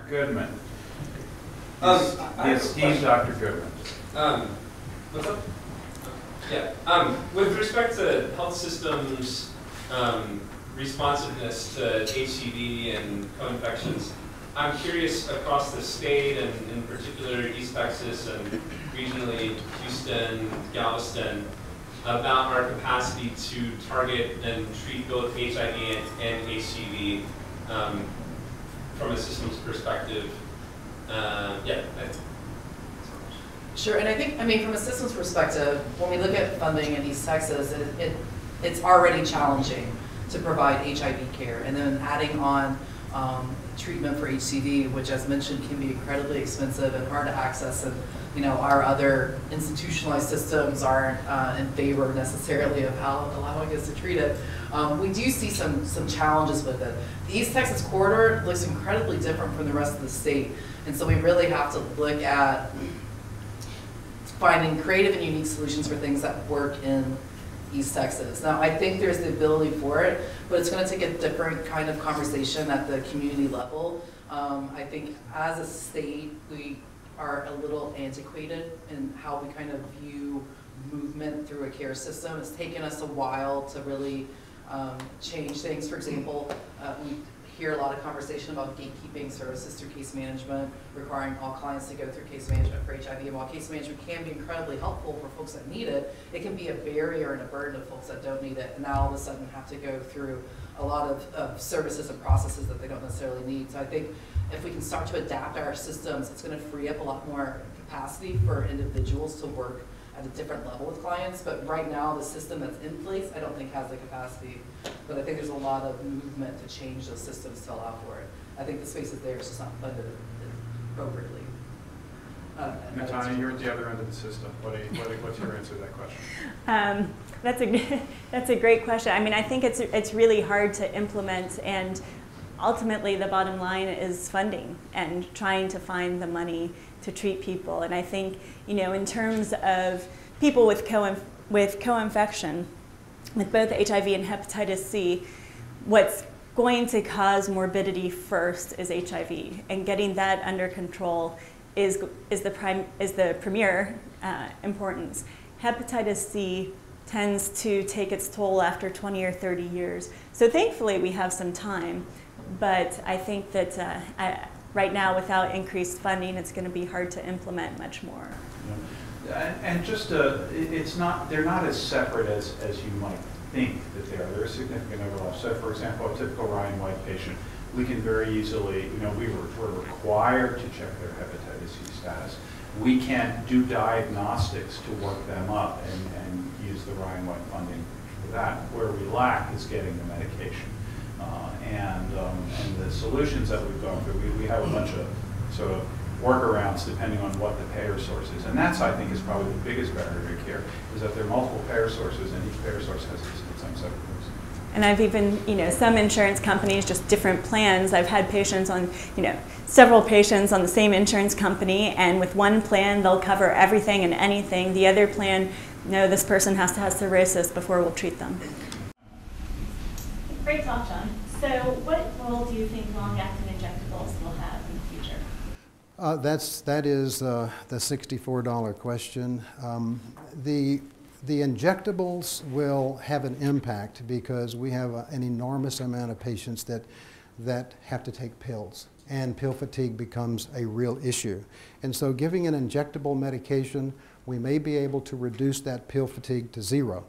Goodman. Yes, Steve, Dr. Goodman. What's up? Yeah. With respect to health systems responsiveness to HCV and co-infections, I'm curious across the state and in particular East Texas and regionally Houston, Galveston, about our capacity to target and treat both HIV and HCV from a systems perspective. Yeah. Sure, and I think, from a systems perspective, when we look at funding in East Texas, it's already challenging to provide HIV care, and then adding on treatment for HCV, which as mentioned can be incredibly expensive and hard to access, and our other institutionalized systems aren't in favor necessarily of allowing us to treat it. We do see some challenges with it. The East Texas corridor looks incredibly different from the rest of the state, and so we really have to look at finding creative and unique solutions for things that work in East Texas. Now, I think there's the ability for it, but it's going to take a different kind of conversation at the community level. I think as a state, we are a little antiquated in how we kind of view movement through a care system. It's taken us a while to really change things. For example, we hear a lot of conversation about gatekeeping services through case management, requiring all clients to go through case management for HIV. And while case management can be incredibly helpful for folks that need it, it can be a barrier and a burden to folks that don't need it, and now all of a sudden have to go through a lot of services and processes that they don't necessarily need. So I think if we can start to adapt our systems, it's going to free up a lot more capacity for individuals to work at a different level with clients. But right now, the system that's in place, I don't think has the capacity. But I think there's a lot of movement to change those systems to allow for it. I think the space is there, it's just not funded appropriately. Natanya, you're at the other end of the system. What's your answer to that question? That's a great question. I think it's really hard to implement, and ultimately the bottom line is funding and trying to find the money to treat people. And I think, in terms of people with co-infection, with both HIV and hepatitis C, what's going to cause morbidity first is HIV, and getting that under control is the premier importance. Hepatitis C tends to take its toll after 20 or 30 years. So thankfully we have some time, but I think that right now without increased funding, it's going to be hard to implement much more. Yeah. And just, they're not as separate as you might think that they are. There is significant overlap. So for example, a typical Ryan White patient, we can very easily, we're required to check their hepatitis C status. We can do diagnostics to work them up and use the Ryan White funding for that. Where we lack is getting the medication. And the solutions that we've gone through, we have a bunch of sort of workarounds depending on what the payer source is. And that's, I think, is probably the biggest barrier to care, is that there are multiple payer sources and each payer source has its own set of rules. And I've even, some insurance companies, just different plans. I've had patients on, several patients on the same insurance company, and with one plan, they'll cover everything and anything. The other plan, no, this person has to have cirrhosis before we'll treat them. Great talk, John. So what role do you think long-acting injectables will have in the future? That is the $64 question. The injectables will have an impact because we have an enormous amount of patients that have to take pills, and pill fatigue becomes a real issue. And so giving an injectable medication, we may be able to reduce that pill fatigue to zero.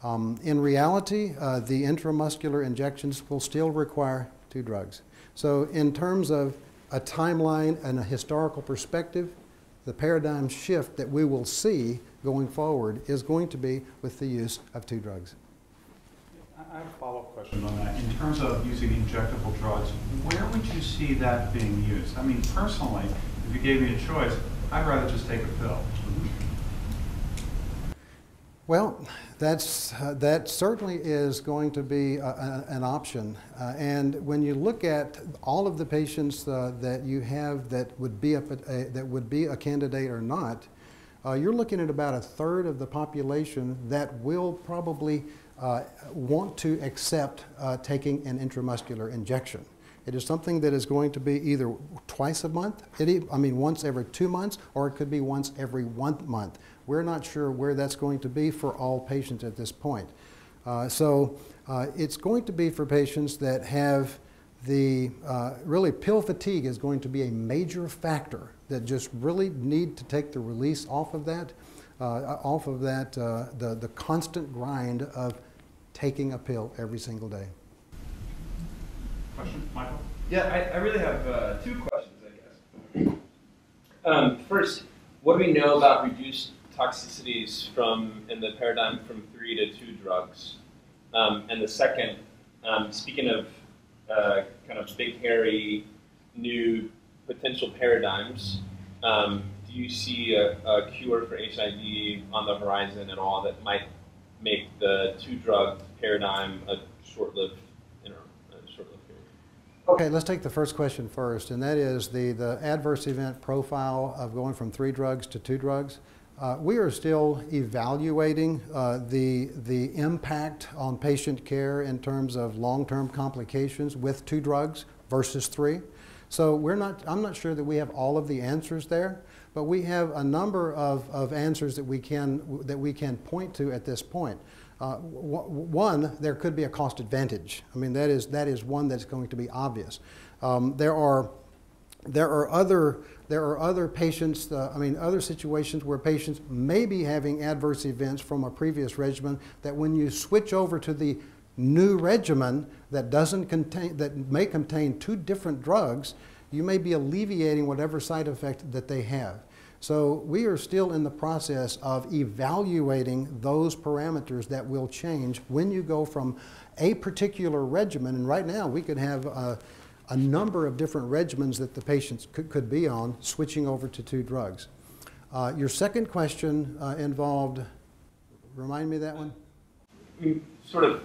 In reality, the intramuscular injections will still require 2 drugs. So in terms of a timeline and a historical perspective, the paradigm shift that we will see going forward is going to be with the use of 2 drugs. I have a follow-up question on that. In terms of using injectable drugs, where would you see that being used? Personally, if you gave me a choice, I'd rather just take a pill. Well, that certainly is going to be an option. And when you look at all of the patients that you have that would be a candidate or not, you're looking at about 1/3 of the population that will probably want to accept taking an intramuscular injection. It is something that is going to be either twice a month, once every 2 months, or it could be once every 1 month. We're not sure where that's going to be for all patients at this point. It's going to be for patients that have really pill fatigue is going to be a major factor that just really need to take the release off of that, the constant grind of taking a pill every single day. Question, Michael? Yeah, I really have 2 questions, I guess. First, what do we know about reduced toxicities in the paradigm from 3 to 2 drugs? And the second, speaking of kind of big, hairy, new potential paradigms, do you see a cure for HIV on the horizon at all that might make the 2-drug paradigm a short-lived period? Okay, let's take the first question first, and that is the adverse event profile of going from 3 drugs to 2 drugs. We are still evaluating the impact on patient care in terms of long-term complications with 2 drugs versus 3. So I'm not sure that we have all of the answers there, but we have a number of answers that we can point to at this point. One, there could be a cost advantage. I mean, that is one that's going to be obvious. There are other patients, other situations where patients may be having adverse events from a previous regimen that when you switch over to the new regimen that may contain 2 different drugs, you may be alleviating whatever side effect that they have. So we are still in the process of evaluating those parameters that will change when you go from a particular regimen, and right now we could have a number of different regimens that the patients could be on, switching over to 2 drugs. Your second question involved, remind me of that one? Sort of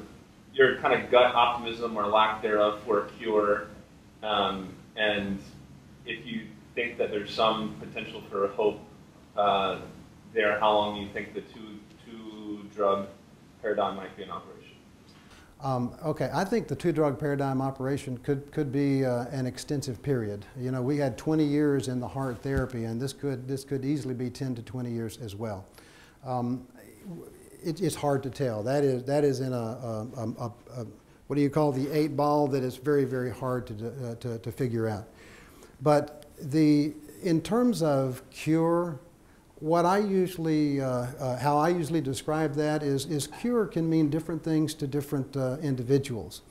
your kind of gut optimism or lack thereof for a cure, and if you think that there's some potential for hope there, how long you think the 2-drug paradigm might be in operation? Okay, I think the 2-drug paradigm operation could be an extensive period. You know, we had 20 years in the heart therapy, and this could easily be 10 to 20 years as well. It's hard to tell. That is in what do you call the 8 ball that is very, very hard to figure out. But in terms of cure, what I usually, how I usually describe that is cure can mean different things to different individuals.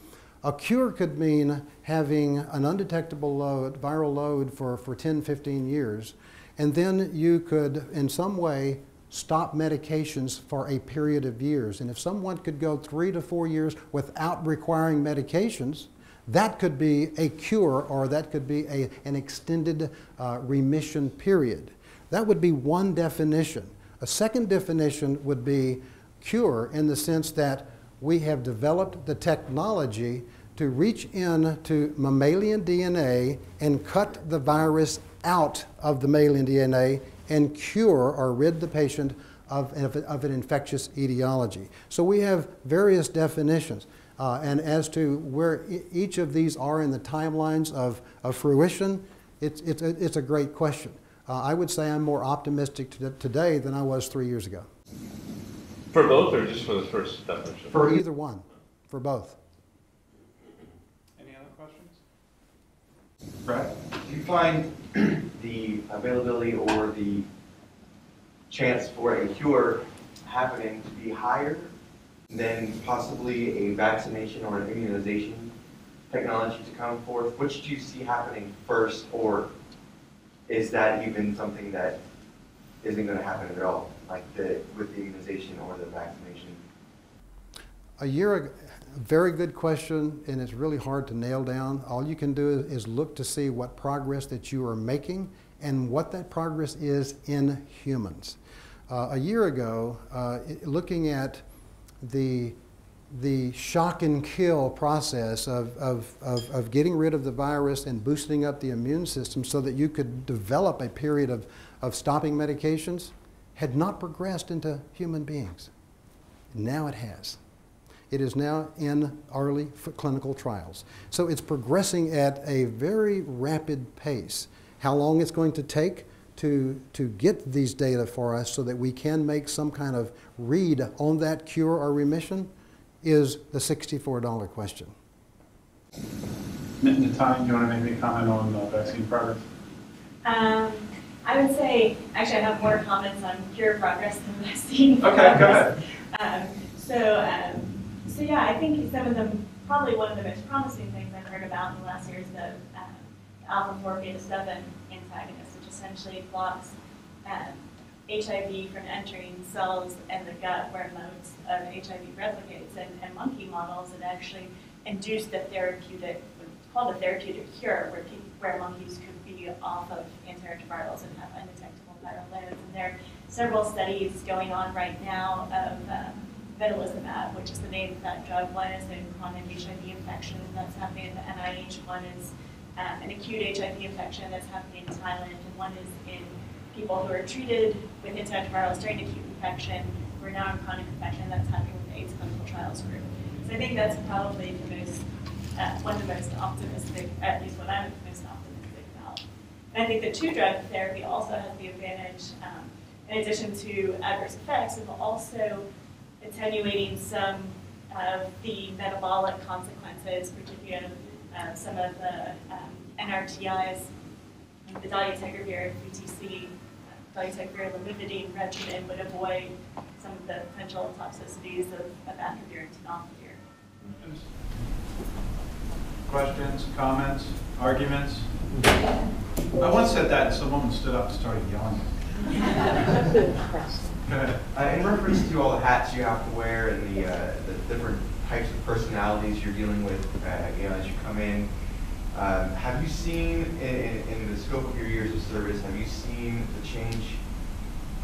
A cure could mean having an undetectable viral load for 10, 15 years, and then you could, in some way, stop medications for a period of years. And if someone could go 3 to 4 years without requiring medications, that could be a cure, or that could be an extended remission period. That would be one definition. A second definition would be cure in the sense that we have developed the technology to reach into mammalian DNA and cut the virus out of the mammalian DNA and cure or rid the patient of an infectious etiology. So we have various definitions. And as to where each of these are in the timelines of fruition, it's a great question. I would say I'm more optimistic today than I was 3 years ago. For both, or just for the first definition? For either one, for both. Any other questions? Brad? Do you find the availability or the chance for a cure happening to be higher than possibly a vaccination or an immunization technology to come forth? Which do you see happening first, or is that even something that isn't going to happen at all, like with the immunization or the vaccination? A year ago, very good question, and it's really hard to nail down. All you can do is look to see what progress that you are making and what that progress is in humans. A year ago, looking at the shock and kill process of getting rid of the virus and boosting up the immune system so that you could develop a period of stopping medications had not progressed into human beings. Now it has. It is now in early clinical trials. So it's progressing at a very rapid pace. How long it's going to take to get these data for us so that we can make some kind of read on that cure or remission is the $64 question. Natalia, do you want to make any comment on vaccine progress? I would say, actually, I have more comments on cure progress than vaccine Okay, progress. go ahead. So yeah, I think some of them, probably one of the most promising things I've heard about in the last year is the alpha-4 beta-7 antagonist, which essentially blocks HIV from entering cells in the gut where modes of HIV replicates. And monkey models that actually induced the therapeutic, it's called a therapeutic cure, where monkeys could be off of antiretrovirals and have undetectable viral loads. And there are several studies going on right now of vedolizumab, which is the name of that drug. One is in chronic HIV infection that's happening at the NIH. One is an acute HIV infection that's happening in Thailand. And one is in people who are treated with antiretrovirals during acute infection, who are now in chronic infection. That's happening with the AIDS clinical trials group. So I think that's probably the most, one of the most optimistic, at least what I'm most optimistic about. And I think the two-drug therapy also has the advantage, in addition to adverse effects, of also attenuating some of the metabolic consequences, particularly some of the NRTIs, like the dolutegravir, VTC, dolutegravir lamivudine regimen would avoid some of the potential toxicities of atravir and tenofovir. Questions, comments, arguments? I once said that and some woman stood up and started yelling. Go ahead. In reference to all the hats you have to wear and the different types of personalities you're dealing with, as you come in, have you seen in the scope of your years of service, have you seen the change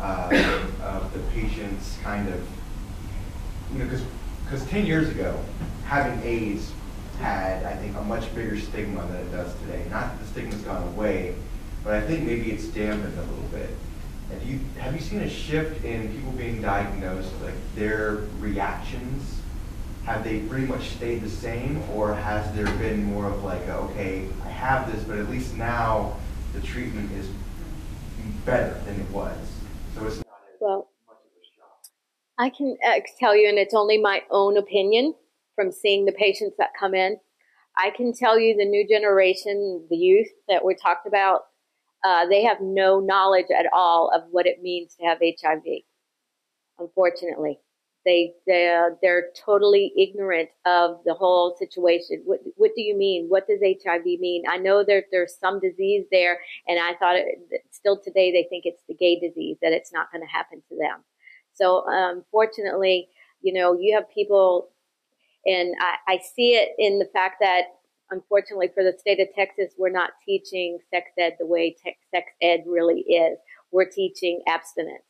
of the patients kind of, because 10 years ago, having AIDS had, I think, a much bigger stigma than it does today. Not that the stigma's gone away, but I think maybe it's dampened a little bit. Have you seen a shift in people being diagnosed, like their reactions? Have they pretty much stayed the same, or has there been more of like, okay, I have this, but at least now the treatment is better than it was, so it's not as much of a shock? I can tell you, and it's only my own opinion from seeing the patients that come in. I can tell you the new generation, the youth that we talked about, they have no knowledge at all of what it means to have HIV. Unfortunately, they're totally ignorant of the whole situation. What do you mean? What does HIV mean? I know there's some disease there, and I thought still today they think it's the gay disease, that it's not going to happen to them. So unfortunately, you have people, and I see it in the fact that, unfortunately, for the state of Texas, we're not teaching sex ed the way sex ed really is. We're teaching abstinence.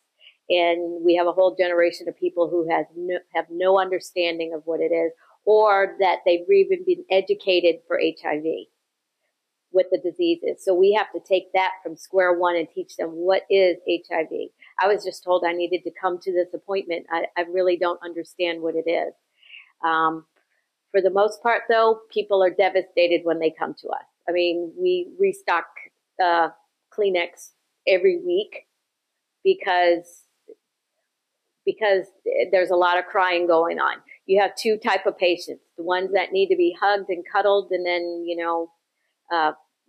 And we have a whole generation of people who have no understanding of what it is, or that they've even been educated for HIV, what the disease is. So we have to take that from square one and teach them what is HIV. I was just told I needed to come to this appointment. I really don't understand what it is. For the most part, though, people are devastated when they come to us. I mean, we restock Kleenex every week because there's a lot of crying going on. You have two type of patients: the ones that need to be hugged and cuddled and then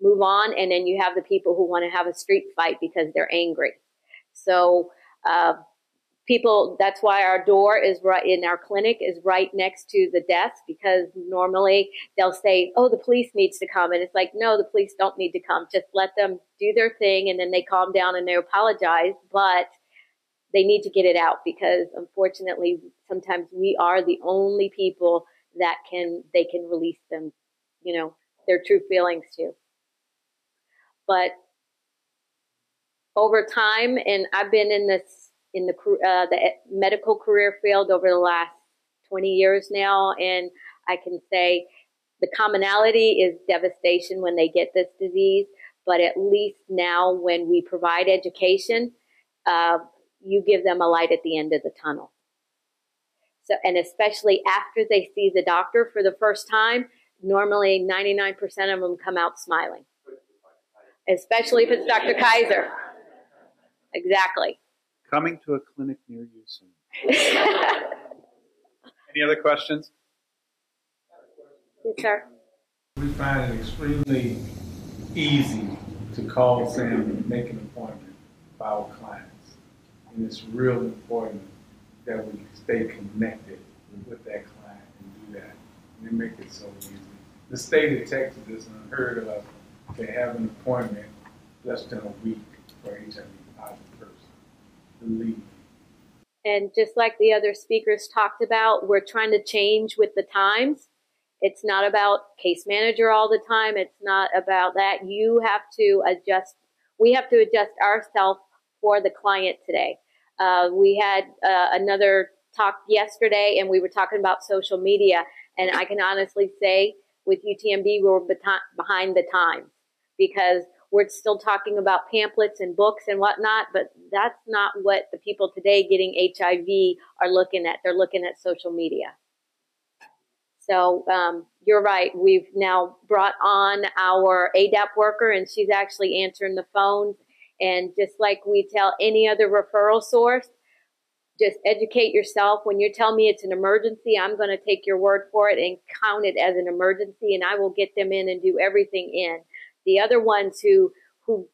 move on, and then you have the people who want to have a street fight because they're angry. So people, that's why our door is right in our clinic is right next to the desk, because normally they'll say, oh, the police needs to come. And it's like, no, the police don't need to come. Just let them do their thing. And then they calm down and they apologize, but they need to get it out, because unfortunately, sometimes we are the only people that they can release them, their true feelings to. But over time, and I've been in the medical career field over the last 20 years now, and I can say the commonality is devastation when they get this disease, but at least now when we provide education, you give them a light at the end of the tunnel. So, and especially after they see the doctor for the first time, normally 99% of them come out smiling. Especially if it's Dr. Kaiser. Exactly. Coming to a clinic near you soon. Any other questions? Yes, sir. We find it extremely easy to call Sam and make an appointment for our clients. And it's real important that we stay connected with that client and do that. And they make it so easy. The state of Texas is unheard of to have an appointment less than a week for HIV positive person. Believe me. And just like the other speakers talked about, we're trying to change with the times. It's not about case manager all the time. It's not about that. You have to adjust. We have to adjust ourselves for the client today. We had another talk yesterday, and we were talking about social media. And I can honestly say with UTMB, we're behind the times because we're still talking about pamphlets and books and whatnot, but that's not what the people today getting HIV are looking at. They're looking at social media. So you're right. We've now brought on our ADAP worker, and she's actually answering the phones. And just like we tell any other referral source, just educate yourself. When you tell me it's an emergency, I'm going to take your word for it and count it as an emergency, and I will get them in and do everything in. The other ones who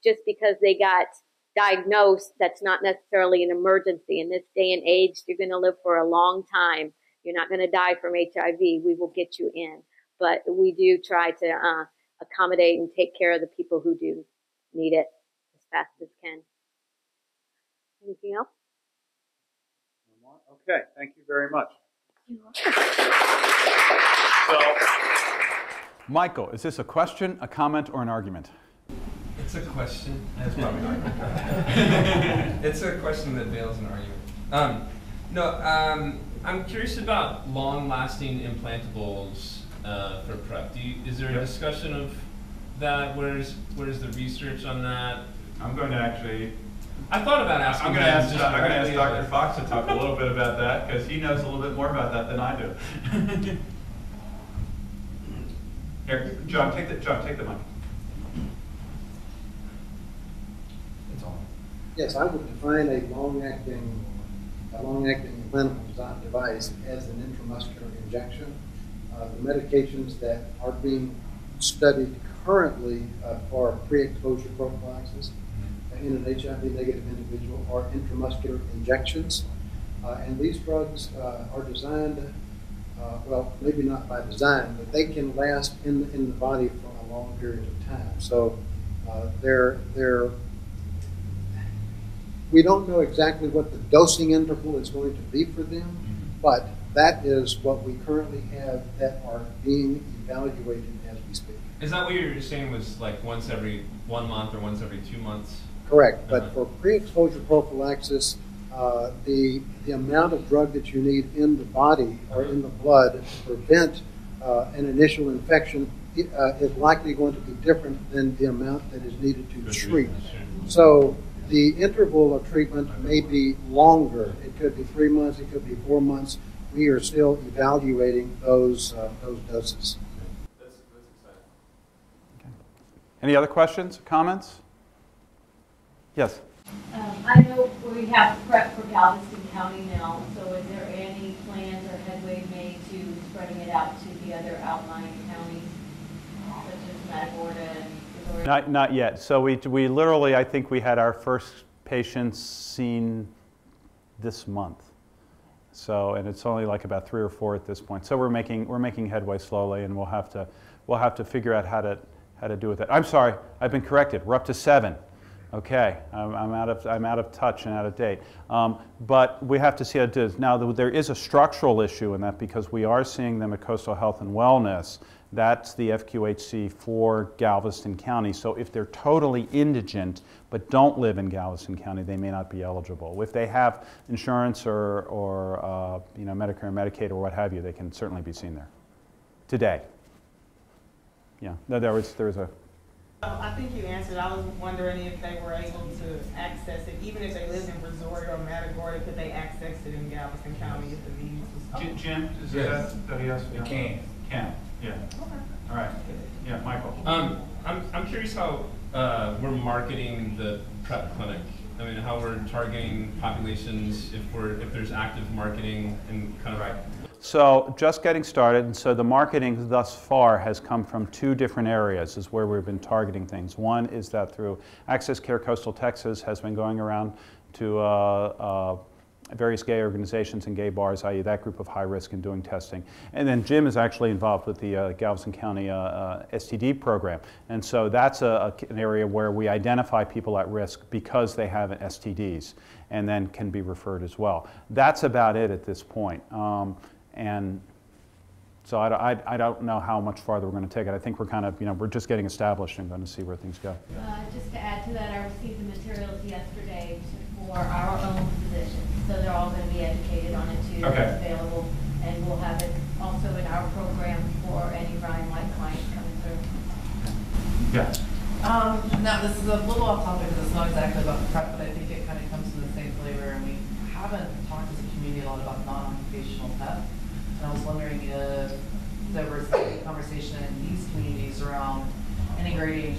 just because they got diagnosed, that's not necessarily an emergency. In this day and age, you're going to live for a long time. You're not going to die from HIV. We will get you in. But we do try to accommodate and take care of the people who do need it as fast as can. Anything else? Okay, thank you very much. You're welcome. So, Michael, is this a question, a comment, or an argument? It's a question. It's probably not. It's a question that veils an argument. I'm curious about long-lasting implantables for PrEP. Is there a discussion of that? Where's the research on that? I'm going to actually. I thought about asking. I'm going to ask Dr. Fox to talk a little bit about that because he knows a little bit more about that than I do. Here, John, take the mic. It's on. Yes, I would define a long-acting implantable device as an intramuscular injection. The medications that are being studied currently for pre-exposure prophylaxis in an HIV-negative individual are intramuscular injections. And these drugs are designed, well, maybe not by design, but they can last in the body for a long period of time. So we don't know exactly what the dosing interval is going to be for them, but that is what we currently have that are being evaluated as we speak. Is that what you were saying was like once every 1 month or once every 2 months? Correct, but for pre-exposure prophylaxis, the amount of drug that you need in the body or in the blood to prevent an initial infection is likely going to be different than the amount that is needed to treat. So the interval of treatment may be longer. It could be 3 months, it could be 4 months. We are still evaluating those doses. That's exciting. Okay. Any other questions, comments? Yes. I know we have PrEP for Galveston County now, so is there any plans or headway made to spreading it out to the other outlying counties, such as Matagorda and Not yet. So we literally, I think we had our first patients seen this month. So, and it's only like about 3 or 4 at this point. So we're making headway slowly, and we'll have to figure out how to do with it. I'm sorry, I've been corrected. We're up to 7. Okay, I'm out of touch and out of date. But we have to see how it is. Now, there is a structural issue in that because we are seeing them at Coastal Health and Wellness. That's the FQHC for Galveston County. So if they're totally indigent but don't live in Galveston County, they may not be eligible. If they have insurance or Medicare and Medicaid or what have you, they can certainly be seen there today. Yeah, no, there is a I think you answered. I was wondering if they were able to access it, even if they lived in Brazoria or Matagorda, could they access it in Galveston County if the needs was? Jim, is Yes. that yes? It can. Can, yeah. Okay. All right. Yeah, Michael. I'm curious how we're marketing the PrEP clinic. I mean, how we're targeting populations, if there's active marketing and kind of. Right. So just getting started, and so the marketing thus far has come from two different areas is where we've been targeting things. One is that through Access Care Coastal Texas has been going around to various gay organizations and gay bars, i.e. that group of high risk, and doing testing. And then Jim is actually involved with the Galveston County STD program. And so that's an area where we identify people at risk because they have STDs and then can be referred as well. That's about it at this point. And so I don't know how much farther we're going to take it. I think we're kind of, we're just getting established and going to see where things go. Just to add to that, I received the materials yesterday for our own physicians. So they're all going to be educated on it too. Okay. It's available, and we'll have it also in our program for any Ryan White clients coming through. Yeah. Now this is a little off topic because it's not exactly about PrEP, but I think it kind of comes from the same flavor, and we haven't talked as a community a lot about non-occupational PEP. And I was wondering if there was any conversation in these communities around integrating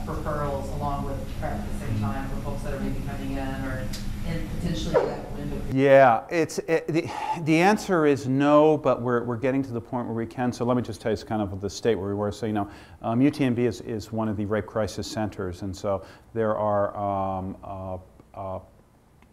referrals along with PrEP at the same time for folks that are maybe coming in or potentially that window. Yeah, the answer is no, but we're getting to the point where we can. So let me just tell you, it's kind of the state where we were. So UTMB is one of the rape crisis centers, and so there are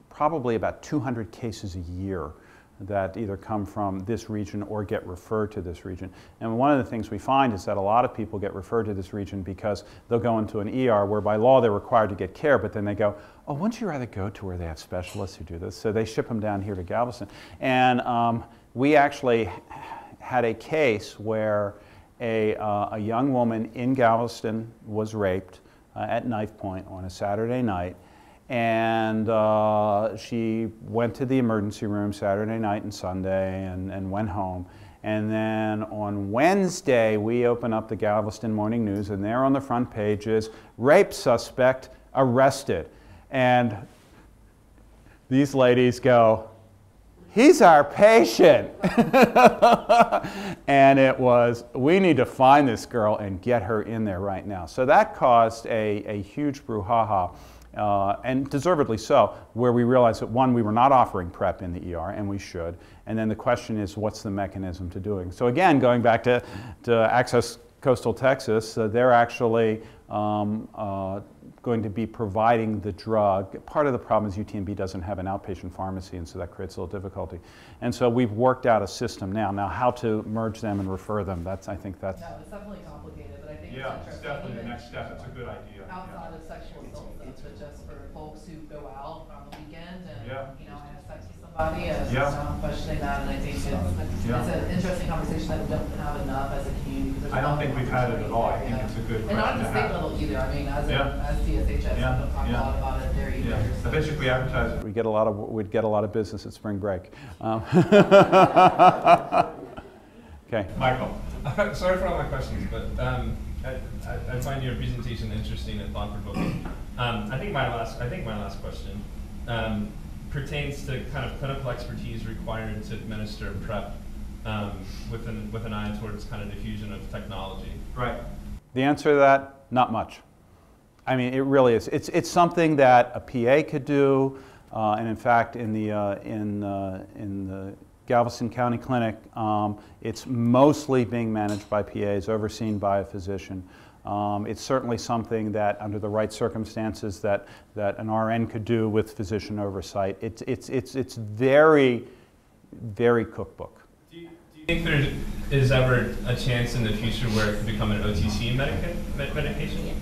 probably about 200 cases a year that either come from this region or get referred to this region. And one of the things we find is that a lot of people get referred to this region because they'll go into an ER where by law they're required to get care, but then they go, oh, wouldn't you rather go to where they have specialists who do this? So they ship them down here to Galveston. And we actually had a case where a young woman in Galveston was raped at knife point on a Saturday night. And she went to the emergency room Saturday night and Sunday and went home. And then on Wednesday, we open up the Galveston Morning News, and there on the front page is rape suspect arrested. And these ladies go, he's our patient. And it was, we need to find this girl and get her in there right now. So that caused a huge brouhaha. And deservedly so, where we realized that one, we were not offering PrEP in the ER, and we should. And then the question is, what's the mechanism to doing? So again, going back to Access Coastal Texas, they're actually going to be providing the drug. Part of the problem is UTMB doesn't have an outpatient pharmacy, and so that creates a little difficulty. And so we've worked out a system now. Now, how to merge them and refer them, I think that's... No, it's definitely complicated, but I think yeah, it's definitely the next step. It's a good idea. Outside of sexual assault, but just for folks who go out on the weekend and have sex with somebody, I'm questioning that, and I think it's an interesting conversation that we don't have enough as a community. I don't think we've had it at all. I think it's a good question. And not at the state level either. I mean, as DSHS, we don't talk a lot about it there either. I bet you if we advertise it, we'd get a lot of business at spring break. Okay, Michael. Sorry for all my questions, but I find your presentation interesting and thought-provoking. I think my last question pertains to kind of clinical expertise required to administer PrEP with an eye towards kind of diffusion of technology. Right. The answer to that, not much. I mean, it really is. It's something that a PA could do, and in fact, in the Galveston County Clinic, it's mostly being managed by PAs, overseen by a physician. It's certainly something that, under the right circumstances, that an RN could do with physician oversight. It's very, very cookbook. Do you think there is ever a chance in the future where it could become an OTC medication?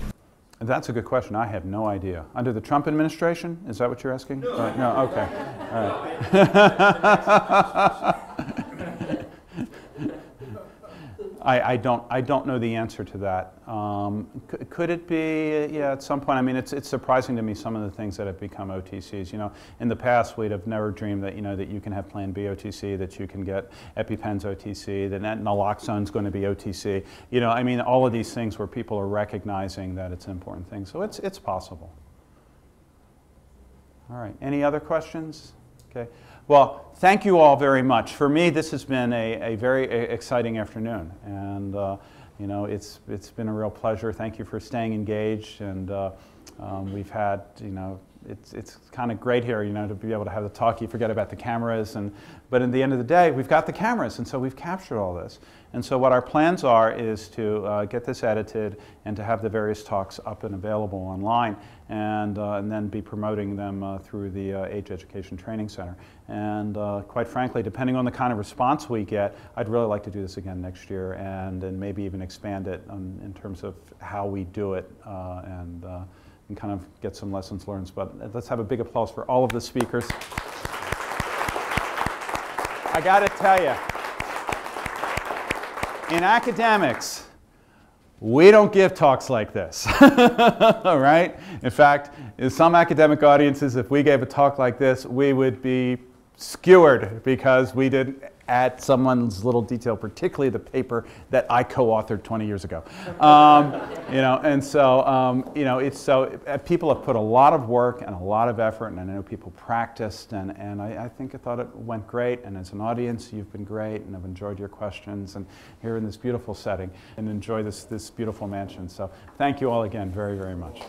That's a good question. I have no idea. Under the Trump administration? Is that what you're asking? No. No, okay. All I don't know the answer to that. Could it be? Yeah, at some point. I mean, it's surprising to me some of the things that have become OTCs. You know, in the past we'd have never dreamed that that you can have Plan B OTC, that you can get EpiPens OTC, that naloxone's going to be OTC. You know, I mean, all of these things where people are recognizing that it's an important thing. So it's possible. All right. Any other questions? Okay. Well, thank you all very much. For me, this has been a very exciting afternoon, and you know, it's been a real pleasure. Thank you for staying engaged, and we've had, you know, it's kind of great here, you know, to be able to have the talk. You forget about the cameras, but at the end of the day, we've got the cameras, and so we've captured all this. And so what our plans are is to get this edited and to have the various talks up and available online, and then be promoting them through the Age Education Training Center. And quite frankly, depending on the kind of response we get, I'd really like to do this again next year, and maybe even expand it in terms of how we do it, and kind of get some lessons learned. But let's have a big applause for all of the speakers. I got to tell you, in academics, we don't give talks like this, right? In fact, in some academic audiences, if we gave a talk like this, we would be skewered because we didn't add someone's little detail, particularly the paper that I co-authored 20 years ago. You know, and so, you know, people have put a lot of work and a lot of effort, and I know people practiced, and I thought it went great, and as an audience, you've been great, and I've enjoyed your questions, and here in this beautiful setting, and enjoy this beautiful mansion. So thank you all again very, very much.